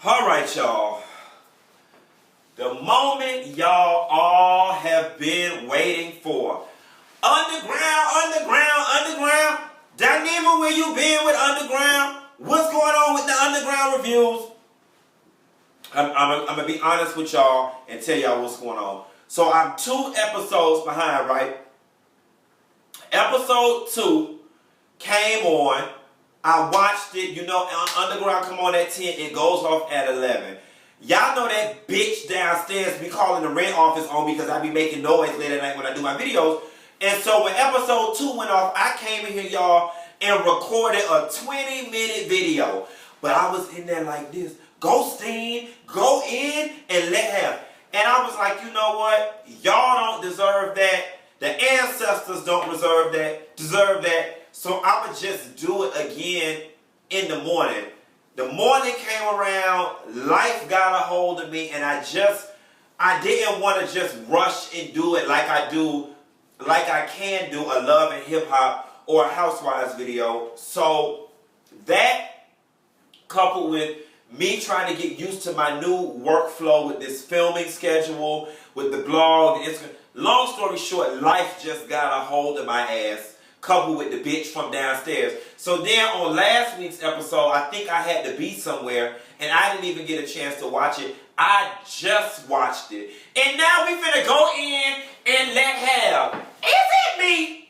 Alright, y'all. The moment y'all all have been waiting for. Underground. Dineva, where you been with Underground? What's going on with the Underground reviews? I'm going to be honest with y'all and tell y'all what's going on. So I'm 2 episodes behind, right? Episode 2 came on. I watched it. You know, Underground come on at 10. It goes off at 11. Y'all know that bitch downstairs be calling the rent office on me because I be making noise late at night when I do my videos. And so when episode 2 went off, I came in here, y'all, and recorded a 20-minute video. But I was in there like this. Go Steen, go in and let have. And I was like, you know what? Y'all don't deserve that. The ancestors don't deserve that. So I'ma just do it again in the morning. The morning came around, life got a hold of me, and I didn't want to just rush and do it like I can do a Love and Hip Hop or a Housewives video. So that, coupled with me trying to get used to my new workflow with this filming schedule, with the blog, long story short, life just got a hold of my ass, coupled with the bitch from downstairs. So then on last week's episode, I think I had to be somewhere, and I didn't even get a chance to watch it. I just watched it. And now we finna go in and let have. Is it me?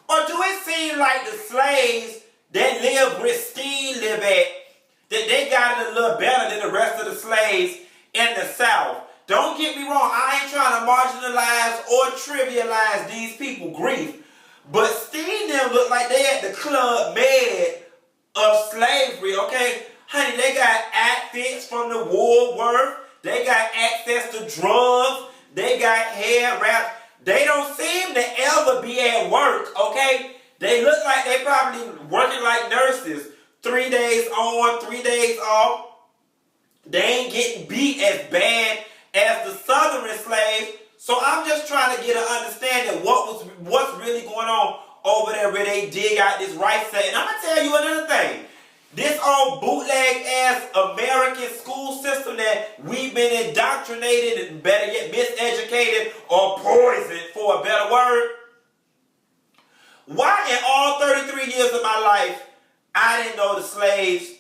Or do it seem like the slaves that live where Steve live at, that they got it a little better than the rest of the slaves in the South? Don't get me wrong, I ain't trying to marginalize or trivialize these people grief. But Steve them look like they at the Club Med of slavery, okay? Honey, they got outfits from the Woolworth. They got access to drugs. They got hair wraps. They don't seem to ever be at work, okay? They look like they probably working like nurses. 3 days on, 3 days off. They ain't getting beat as bad as the Southern slaves. So I'm just trying to get an understanding what's really going on over there where they dig out this rice set. And I'm going to tell you another thing. This old bootleg-ass American school system that we've been indoctrinated and better yet miseducated or poisoned, for a better word. Why in all 33 years of my life, I didn't know the slaves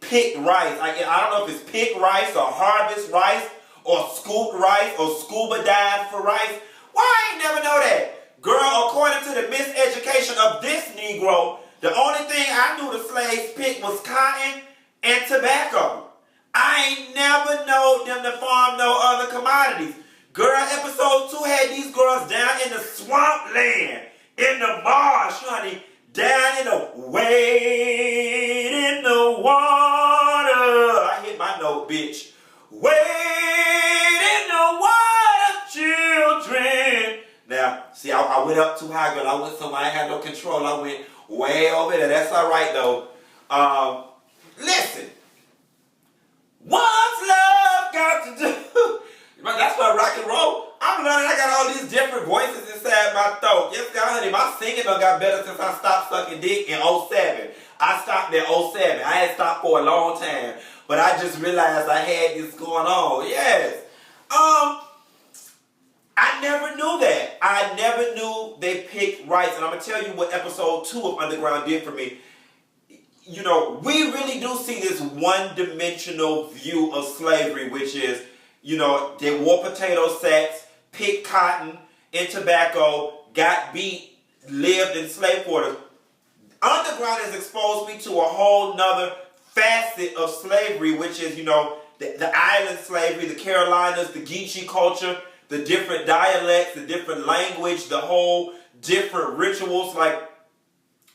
picked rice. I don't know if it's picked rice or harvest rice, or scooped rice, or scuba dive for rice. Why I ain't never know that? Girl, according to the miseducation of this Negro, the only thing I knew the slaves picked was cotton and tobacco. I ain't never know them to farm no other commodities. Girl, episode 2 had these girls down in the swampland, in the marsh, honey, down in the wade in the water. I hit my note, bitch. Wade in the water, children. Now, see, I went up too high, girl. I went somewhere I had no control. I went way over there. That's all right, though. Listen. What's love got to do? That's what rock and roll. I'm learning I got all these different voices inside my throat. Yes, God, honey, my singing done got better since I stopped sucking dick in 07. I stopped in 07. I had stopped for a long time. But I just realized I had this going on. Yes. I never knew that. I never knew they picked rice. And I'm going to tell you what episode 2 of Underground did for me. You know, we really do see this one-dimensional view of slavery, which is, you know, they wore potato sacks, picked cotton and tobacco, got beat, lived in slave quarters. Underground has exposed me to a whole nother facet of slavery, which is, you know, the island slavery, the Carolinas, the Geechee culture, the different dialects, the different language, the whole different rituals. Like,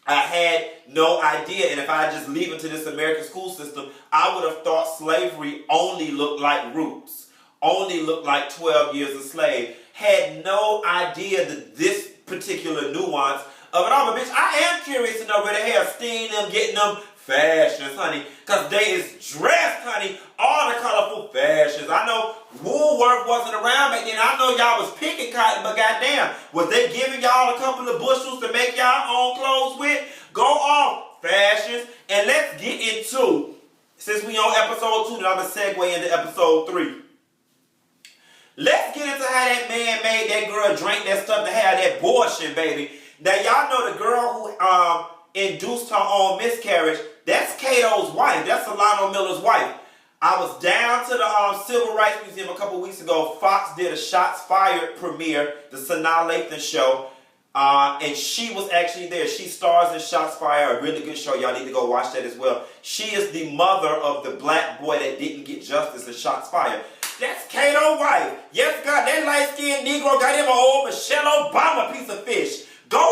I had no idea. And if I just leave it to this American school system, I would have thought slavery only looked like roots, only looked like 12 years a slave. Had no idea that this particular nuance of it all. But bitch, I am curious to know where the hell Steen them getting them fashions, honey. Because they is dressed, honey, all the colorful fashions. I know Woolworth wasn't around back then. I know y'all was picking cotton, but goddamn, was they giving y'all a couple of bushels to make y'all own clothes with? Go off, fashions. And let's get into since we on episode 2, then I'm going to segue into episode 3. Let's get into how that man made that girl drink that stuff to have that abortion, baby. Now, y'all know the girl who induced her own miscarriage, that's Kato's wife. That's Solano Miller's wife. I was down to the Civil Rights Museum a couple weeks ago. Fox did a Shots Fired premiere, the Sanaa Lathan show. And she was actually there. She stars in Shots Fired, a really good show. Y'all need to go watch that as well. She is the mother of the black boy that didn't get justice in Shots Fired. That's Kato's wife. Yes, God, that light-skinned Negro got him an old Michelle Obama piece of fish. Go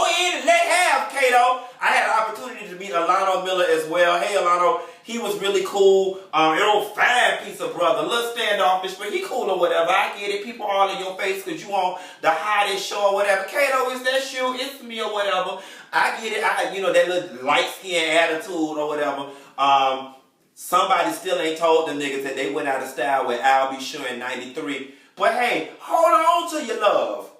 in and let have, Kato. I had an opportunity to meet Alano Miller as well. Hey, Alano, he was really cool. An old fine piece of brother. A little standoffish, but he cool or whatever. I get it. People all in your face because you on the hottest show or whatever. Kato, is that you? It's me or whatever. I get it. You know, that little light-skinned attitude or whatever. Somebody still ain't told the niggas that they went out of style with I'll Be Sure in 93. But hey, hold on to your love.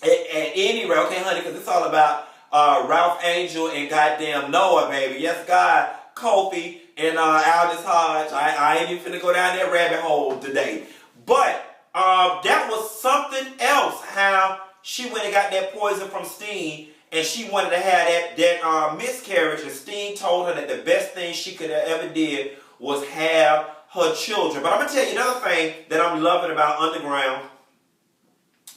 At any rate, okay, honey, because it's all about Ralph Angel and goddamn Noah, baby. Yes, God, Kofi and Aldous Hodge. I ain't even finna go down that rabbit hole today. But that was something else, how she went and got that poison from Steen, and she wanted to have that miscarriage, and Steen told her that the best thing she could have ever did was have her children. But I'm going to tell you another thing that I'm loving about Underground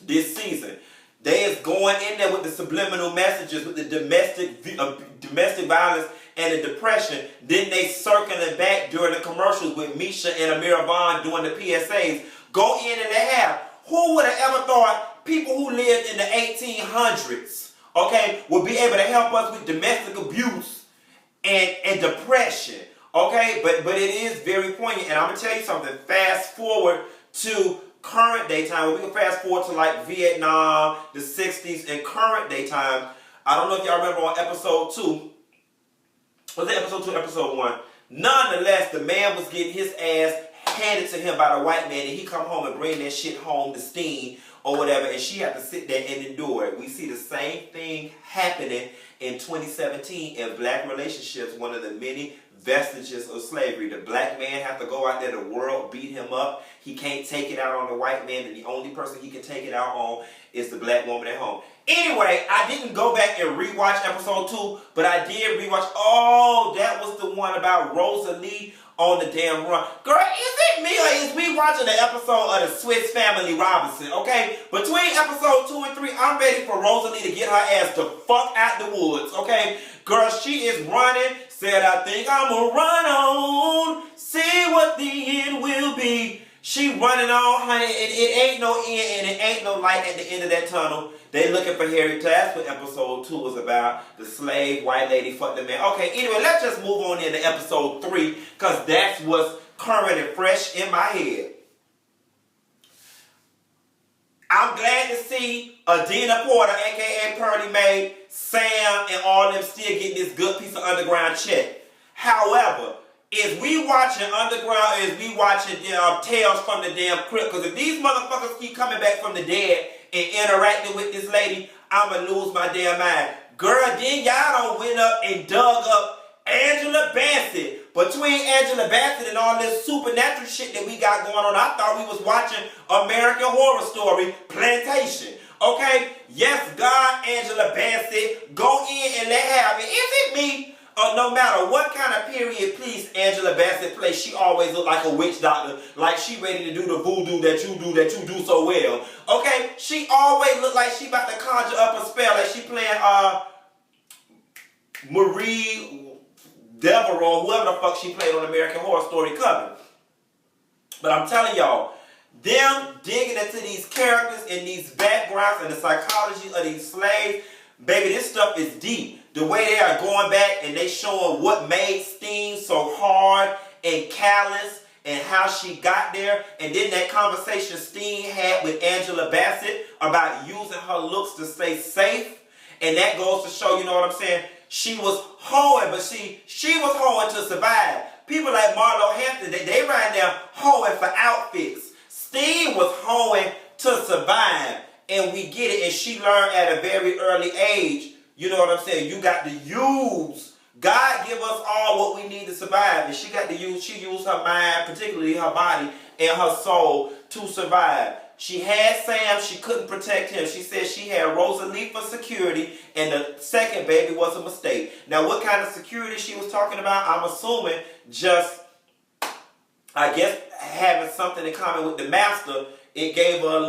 this season. They is going in there with the subliminal messages, with the domestic violence and the depression. Then they circling back during the commercials with Misha and Amira Bond doing the PSAs. Go in and they have. Who would have ever thought people who lived in the 1800s, okay, would be able to help us with domestic abuse and depression, okay? But it is very poignant. And I'm going to tell you something. Fast forward to current day time. We can fast forward to like Vietnam, the 60s, and current day time. I don't know if y'all remember on episode 2. Was it episode 2 or episode 1? Nonetheless, the man was getting his ass handed to him by the white man, and he come home and bring that shit home to Steen or whatever, and she had to sit there and endure it. We see the same thing happening in 2017 in black relationships, one of the many vestiges of slavery. The black man have to go out there, the world beat him up. He can't take it out on the white man, and the only person he can take it out on is the black woman at home. Anyway, I didn't go back and rewatch episode 2, but I did rewatch. Oh, that was the one about Rosalee on the damn run. Girl, is it me or is we watching the episode of the Swiss Family Robinson? Okay, between episode 2 and 3, I'm ready for Rosalee to get her ass the fuck out the woods. Okay, girl, she is running. Said, I think I'ma run on, see what the end will be. She running on, honey, and it ain't no end and it ain't no light at the end of that tunnel. They looking for Harry. That's what episode 2 was about. The slave, white lady, fuck the man. Okay, anyway, let's just move on into episode 3, because that's what's current and fresh in my head. I'm glad to see Adina Porter, a.k.a. Pearly Mae, Sam, and all them still getting this good piece of Underground check. However, is we watching Underground, is we watching Tales from the damn Crypt? Because if these motherfuckers keep coming back from the dead and interacting with this lady, I'ma lose my damn mind. Girl, then y'all done went up and dug up Angela Bassett. Between Angela Bassett and all this supernatural shit that we got going on, I thought we was watching American Horror Story Plantation. Okay? Yes, God, Angela Bassett, go in and let have it. Is it me? No matter what kind of period piece Angela Bassett plays, she always look like a witch doctor, like she ready to do the voodoo that you do so well. Okay? She always look like she about to conjure up a spell, like she playing Marie Devereaux, whoever the fuck she played on American Horror Story cover. But I'm telling y'all, them digging into these characters and these backgrounds and the psychology of these slaves, baby, this stuff is deep. The way they are going back and they showing what made Steen so hard and callous and how she got there. And then that conversation Steen had with Angela Bassett about using her looks to stay safe. And that goes to show, you know what I'm saying? She was hoeing, but she was hoeing to survive. People like Marlo Hampton, they right now hoeing for outfits. Steen was hoeing to survive. And we get it. And she learned at a very early age, you know what I'm saying? You got to use. God give us all are what we need to survive. And she used her mind, particularly her body and her soul, to survive. She had Sam, she couldn't protect him. She said she had Rosalee for security, and the second baby was a mistake. Now, what kind of security she was talking about? I'm assuming just, I guess, having something in common with the master. It gave her a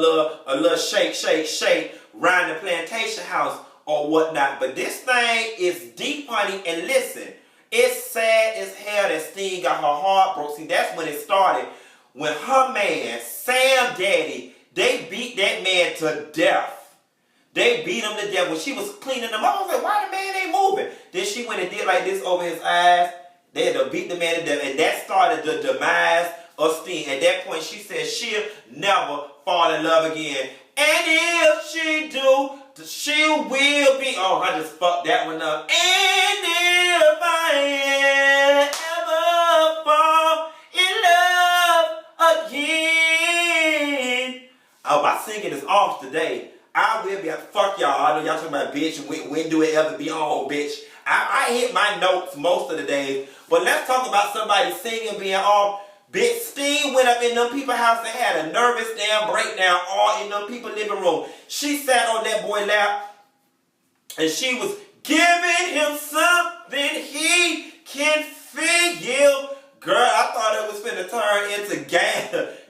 little shake around the plantation house or whatnot. But this thing is deep, honey, and listen, it's sad as hell that Steen got her heart broke. See, that's when it started. When her man, Sam Daddy, they beat that man to death. They beat him to death. When she was cleaning him up, I was like, why the man ain't moving? Then she went and did like this over his eyes. They had to beat the man to death. And that started the demise of Steen. At that point, she said she'll never fall in love again. And if she do, she will be... Oh, I just fucked that one up. And if I ever fall in love again... Oh, my singing is off today. I will be... Fuck y'all. I know y'all talking about bitch. When do it ever be on, bitch? I hit my notes most of the days. But let's talk about somebody singing being off. Bitch, Steen went up in them people's house and had a nervous damn breakdown all in them people's living room. She sat on that boy's lap and she was giving him something he can feel. Girl, I thought it was finna turn into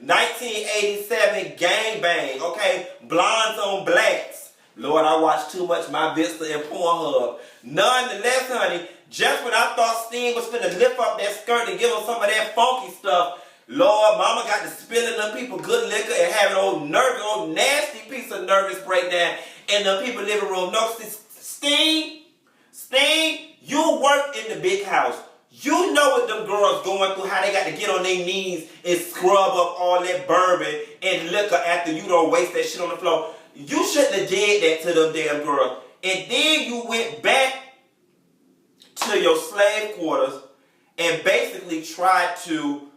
1987 gangbang, okay? Blondes on blacks. Lord, I watched too much My Vista and Pornhub. Nonetheless, honey, just when I thought Steen was finna lift up that skirt and give him some of that funky stuff, Lord, mama got to spilling them people good liquor and having old nasty piece of nervous breakdown in them people living room. No, Steen, you work in the big house. You know what them girls going through, how they got to get on their knees and scrub up all that bourbon and liquor after you don't waste that shit on the floor. You shouldn't have did that to them damn girls. And then you went back to your slave quarters and basically tried to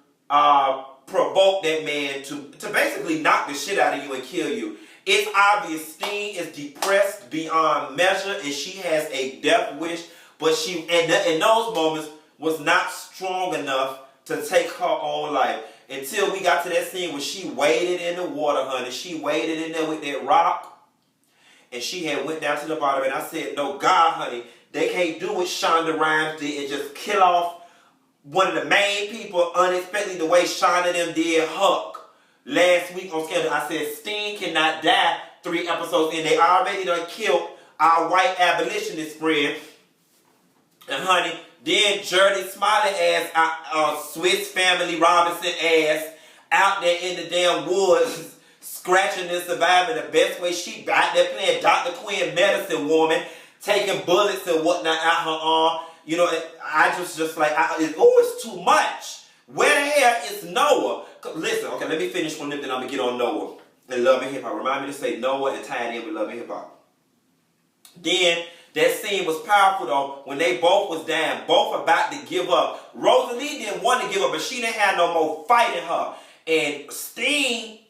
provoke that man to basically knock the shit out of you and kill you. It's obvious Steen is depressed beyond measure and she has a death wish, but she, in those moments, was not strong enough to take her own life. Until we got to that scene where she waded in the water, honey. She waded in there with that rock. And she had went down to the bottom. And I said, no, God, honey, they can't do what Shonda Rhimes did and just kill off one of the main people unexpectedly the way Shonda them did Huck last week on Scandal. I said, Steen cannot die 3 episodes in. They already done killed our white abolitionist friend. And honey, then Jerdy Smiley ass, Swiss Family Robinson ass out there in the damn woods scratching and surviving the best way she out there playing Dr. Quinn medicine woman, taking bullets and whatnot out her arm. You know, I just like, it's too much. Where the hell is Noah? Listen, okay, let me finish one of them, then I'm going to get on Noah and Love and Hip Hop. Remind me to say Noah and tie it in with Love and Hip Hop. Then, that scene was powerful though, when they both was down, both about to give up. Rosalee didn't want to give up, but she didn't have no more fight in her. And Steen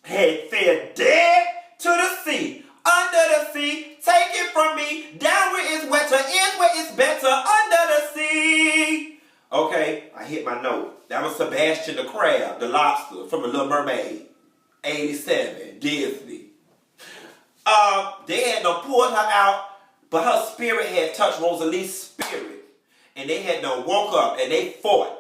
had fell dead to the sea. Under the sea, take it from me. Down where it's wetter, in where it's better. Under the sea. Okay, I hit my note. That was Sebastian the Crab, the lobster from The Little Mermaid. 87, Disney. They had done pulled her out, but her spirit had touched Rosalee's spirit. And they had done woke up and they fought.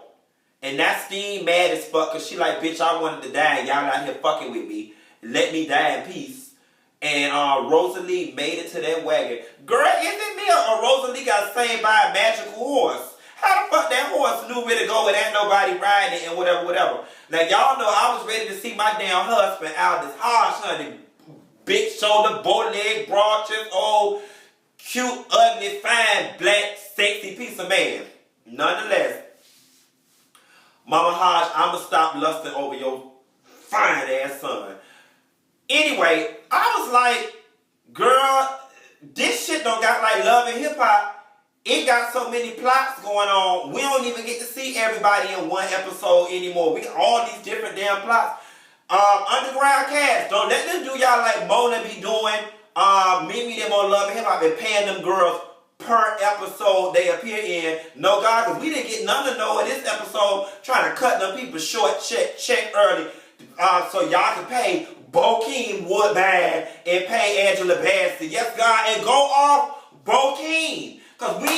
And that Steen mad as fuck because she like, bitch, I wanted to die and y'all out here fucking with me. Let me die in peace. And Rosalee made it to that wagon. Girl, isn't me or Rosalee got saved by a magical horse? How the fuck that horse knew where to go without nobody riding it and whatever. Now y'all know I was ready to see my damn husband out this harsh, honey. Big shoulder, bow leg, broad chest, old, cute, ugly, fine, black, sexy piece of man. Nonetheless, Mama Hodge, I'ma stop lusting over your fine ass son. Anyway, I was like, girl, this shit don't got like Love and Hip Hop. It got so many plots going on. We don't even get to see everybody in one episode anymore. We got all these different damn plots. Underground cast, don't let them do y'all like Mona be doing. Mimi them on Love and Hip Hop and paying them girls per episode they appear in. No, God, because we didn't get none to know in this episode trying to cut them people short check early so y'all can pay Bokeem Woodbine and pay Angela Bassett. Yes, God, and go off Bokeem. Because we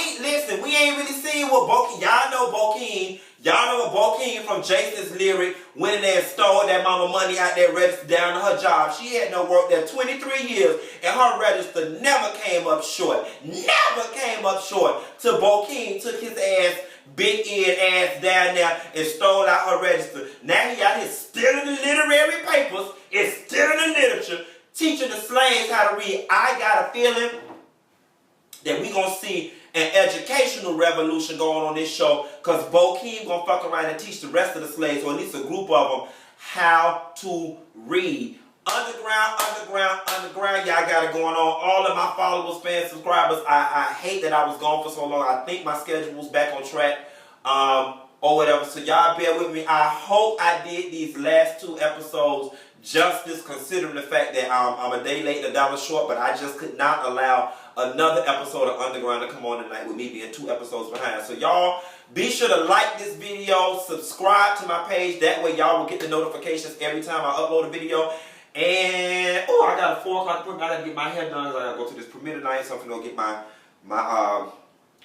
ain't really seen what Bokeem, y'all know Bokeem. Y'all know what Bokeem from Jason's Lyric went in there and stole that mama money out there registered down to her job. She had no work there 23 years and her register never came up short. Never came up short till Bokeem took his ass, big eared ass down there and stole out her register. Now he out here stealing the literary papers and stealing the literature, teaching the slaves how to read. I got a feeling that we gonna see an educational revolution going on this show, because Bokeem gonna fuck around and teach the rest of the slaves, or at least a group of them, how to read. Underground, y'all got it going on. All of my followers, fans, subscribers, I hate that I was gone for so long. I think my schedule was back on track, or whatever, so y'all bear with me. I hope I did these last 2 episodes justice, considering the fact that I'm a day late and $1 short, but I just could not allow another episode of Underground to come on tonight with me being 2 episodes behind. So y'all, be sure to like this video, subscribe to my page, that way y'all will get the notifications every time I upload a video. And, oh, I got a 4 o'clock appointment. I gotta get my hair done, I gotta go to this premiere tonight, so I'm gonna go get my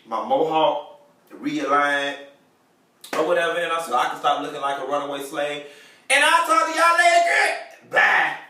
mohawk realigned, or whatever, and so I can stop looking like a runaway slave. And I'll talk to y'all later, girl. Bye.